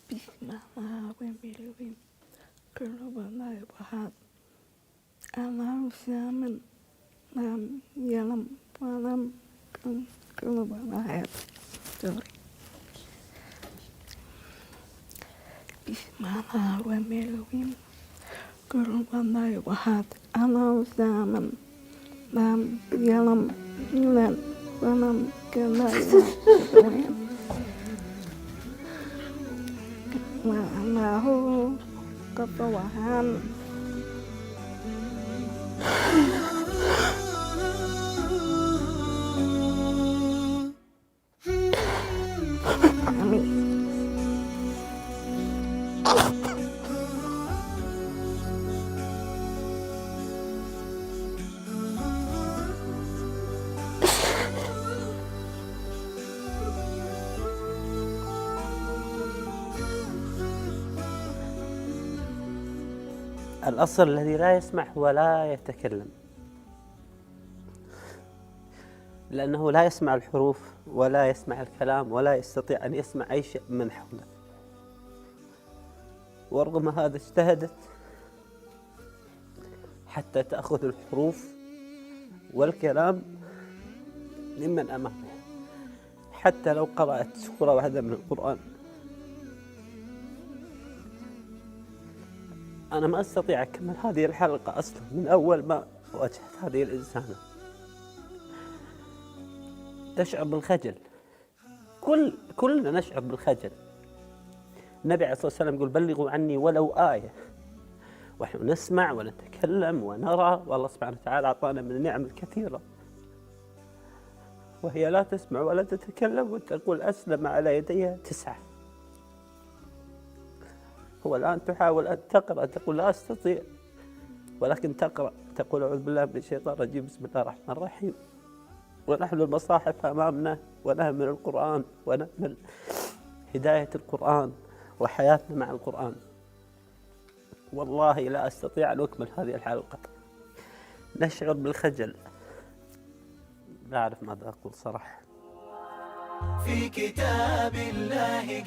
Bismillahirrahmanirrahim. Kulhuwallahul Allahu samad. Lam yalid walam yulad. Sorry. Bismillahirrahmanirrahim. Kulhuwallahul Allahu samad. Lam yalid walam yulad. Allahu Ketuhan. Amin. الأصل الذي لا يسمع ولا يتكلم، لأنه لا يسمع الحروف ولا يسمع الكلام ولا يستطيع أن يسمع أي شيء من حوله، ورغم هذا اجتهدت حتى تأخذ الحروف والكلام ممن أمامها، حتى لو قرأت سورة واحدة من القرآن. أنا ما أستطيع أكمل هذه الحلقة أصلا من أول ما واجهت هذه الإنسانة. تشعر بالخجل، كلنا نشعر بالخجل. النبي عليه الصلاة والسلام يقول بلغوا عني ولو آية، ونحن نسمع ونتكلم ونرى، والله سبحانه وتعالى أعطانا من النعم الكثيرة، وهي لا تسمع ولا تتكلم وتقول أسلم على يديها 9. هو الآن تحاول أن تقرأ تقول لا أستطيع، ولكن تقرأ تقول أعوذ بالله من الشيطان الرجيم بسم الله الرحمن الرحيم، ونحن المصاحف أمامنا ونهمل القرآن ونهمل هداية القرآن وحياتنا مع القرآن. والله لا أستطيع أن أكمل هذه الحلقة، نشعر بالخجل، لا أعرف ماذا أقول صراحة. في كتاب الله